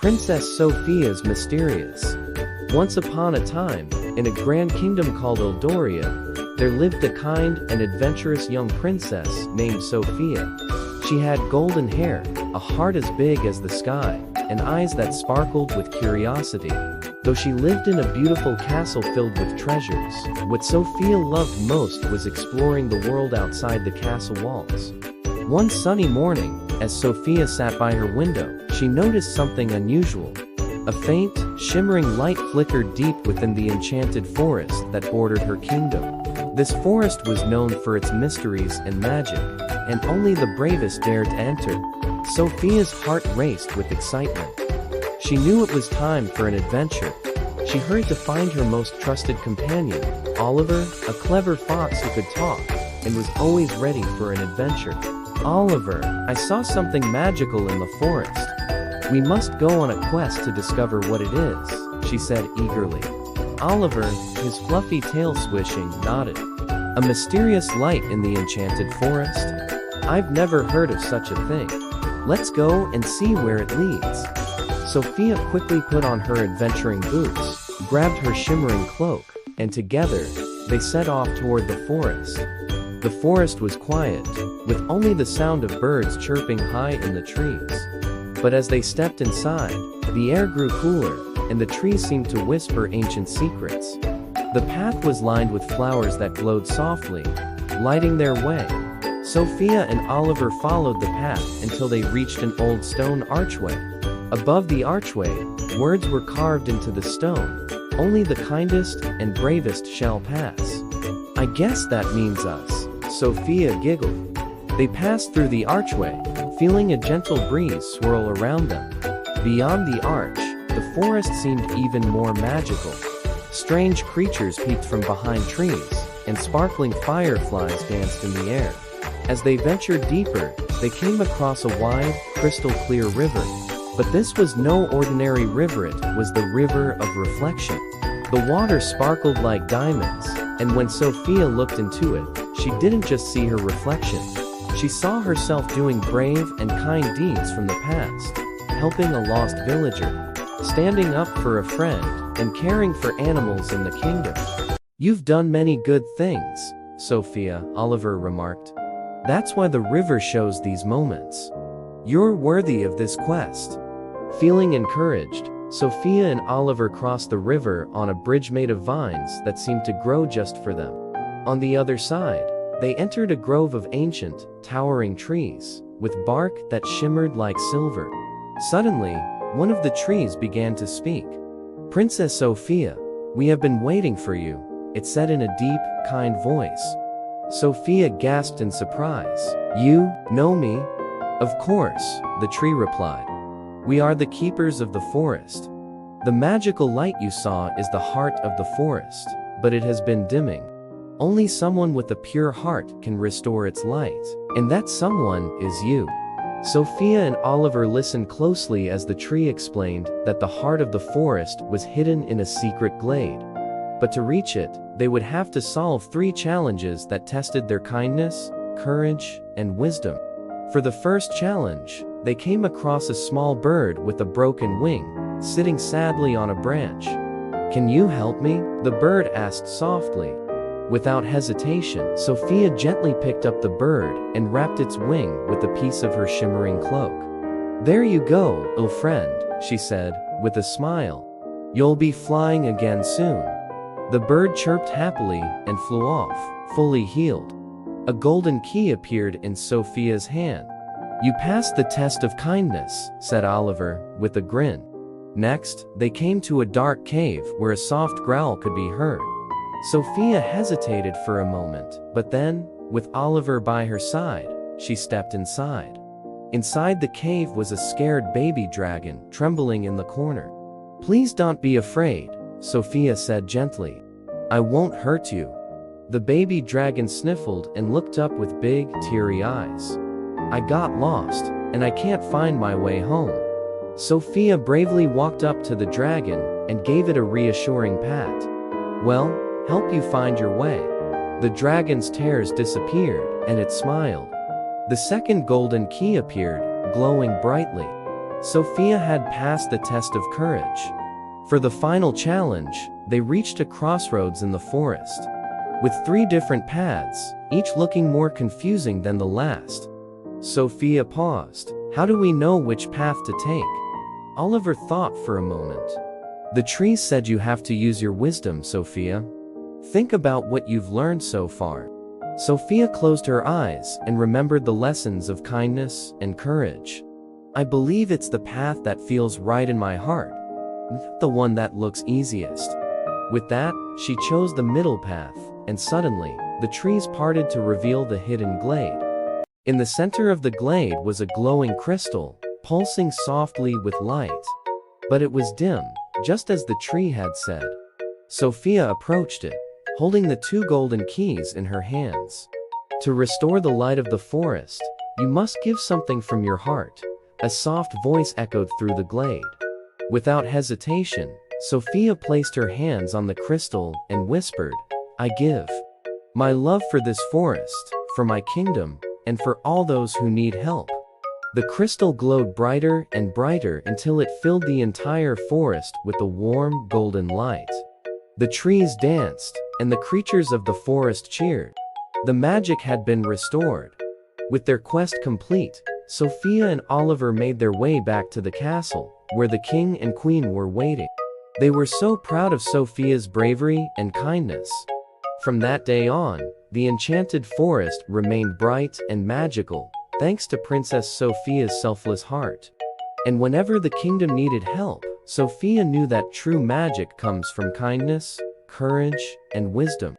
Princess Sophia's Mysterious. Once upon a time, in a grand kingdom called Eldoria, there lived a kind and adventurous young princess named Sophia. She had golden hair, a heart as big as the sky, and eyes that sparkled with curiosity. Though she lived in a beautiful castle filled with treasures, what Sophia loved most was exploring the world outside the castle walls. One sunny morning, as Sophia sat by her window, she noticed something unusual. A faint, shimmering light flickered deep within the enchanted forest that bordered her kingdom. This forest was known for its mysteries and magic, and only the bravest dared to enter. Sophia's heart raced with excitement. She knew it was time for an adventure. She hurried to find her most trusted companion, Oliver, a clever fox who could talk, and was always ready for an adventure. "Oliver, I saw something magical in the forest. We must go on a quest to discover what it is," she said eagerly. Oliver, his fluffy tail swishing, nodded. "A mysterious light in the enchanted forest? I've never heard of such a thing. Let's go and see where it leads." Sophia quickly put on her adventuring boots, grabbed her shimmering cloak, and together, they set off toward the forest. The forest was quiet, with only the sound of birds chirping high in the trees. But as they stepped inside, the air grew cooler, and the trees seemed to whisper ancient secrets. The path was lined with flowers that glowed softly, lighting their way. Sophia and Oliver followed the path until they reached an old stone archway. Above the archway, words were carved into the stone, "Only the kindest and bravest shall pass." "I guess that means us," Sophia giggled. They passed through the archway, feeling a gentle breeze swirl around them. Beyond the arch, the forest seemed even more magical. Strange creatures peeked from behind trees, and sparkling fireflies danced in the air. As they ventured deeper, they came across a wide, crystal-clear river. But this was no ordinary river, it was the river of reflection. The water sparkled like diamonds, and when Sophia looked into it, she didn't just see her reflection. She saw herself doing brave and kind deeds from the past, helping a lost villager, standing up for a friend, and caring for animals in the kingdom. "You've done many good things, Sophia," Oliver remarked. "That's why the river shows these moments. You're worthy of this quest." Feeling encouraged, Sophia and Oliver crossed the river on a bridge made of vines that seemed to grow just for them. On the other side, they entered a grove of ancient, towering trees, with bark that shimmered like silver. Suddenly, one of the trees began to speak. "Princess Sophia, we have been waiting for you," it said in a deep, kind voice. Sophia gasped in surprise. "You know me?" "Of course," the tree replied. "We are the keepers of the forest. The magical light you saw is the heart of the forest, but it has been dimming. Only someone with a pure heart can restore its light, and that someone is you." Sophia and Oliver listened closely as the tree explained that the heart of the forest was hidden in a secret glade. But to reach it, they would have to solve 3 challenges that tested their kindness, courage, and wisdom. For the first challenge, they came across a small bird with a broken wing, sitting sadly on a branch. "Can you help me?" the bird asked softly. Without hesitation, Sophia gently picked up the bird and wrapped its wing with a piece of her shimmering cloak. "There you go, little friend," she said, with a smile. "You'll be flying again soon." The bird chirped happily and flew off, fully healed. A golden key appeared in Sophia's hand. "You passed the test of kindness," said Oliver, with a grin. Next, they came to a dark cave where a soft growl could be heard. Sophia hesitated for a moment, but then, with Oliver by her side, she stepped inside. Inside the cave was a scared baby dragon, trembling in the corner. "Please don't be afraid," Sophia said gently. "I won't hurt you." The baby dragon sniffled and looked up with big, teary eyes. "I got lost, and I can't find my way home." Sophia bravely walked up to the dragon and gave it a reassuring pat. "Well, help you find your way." The dragon's tears disappeared, and it smiled. The second golden key appeared, glowing brightly. Sophia had passed the test of courage. For the final challenge, they reached a crossroads in the forest. With 3 different paths, each looking more confusing than the last. Sophia paused. How do we know which path to take? Oliver thought for a moment. The trees said you have to use your wisdom, Sophia. Think about what you've learned so far. Sophia closed her eyes and remembered the lessons of kindness and courage. I believe it's the path that feels right in my heart, not the one that looks easiest. With that, she chose the middle path, and suddenly, the trees parted to reveal the hidden glade. In the center of the glade was a glowing crystal, pulsing softly with light. But it was dim, just as the tree had said. Sophia approached it, holding the 2 golden keys in her hands. To restore the light of the forest, you must give something from your heart, a soft voice echoed through the glade. Without hesitation, Sophia placed her hands on the crystal and whispered, I give my love for this forest, for my kingdom, and for all those who need help. The crystal glowed brighter and brighter until it filled the entire forest with a warm, golden light. The trees danced, and the creatures of the forest cheered. The magic had been restored. With their quest complete, Sophia and Oliver made their way back to the castle, where the king and queen were waiting. They were so proud of Sophia's bravery and kindness. From that day on, the enchanted forest remained bright and magical, thanks to Princess Sophia's selfless heart. And whenever the kingdom needed help, Sophia knew that true magic comes from kindness, courage, and wisdom.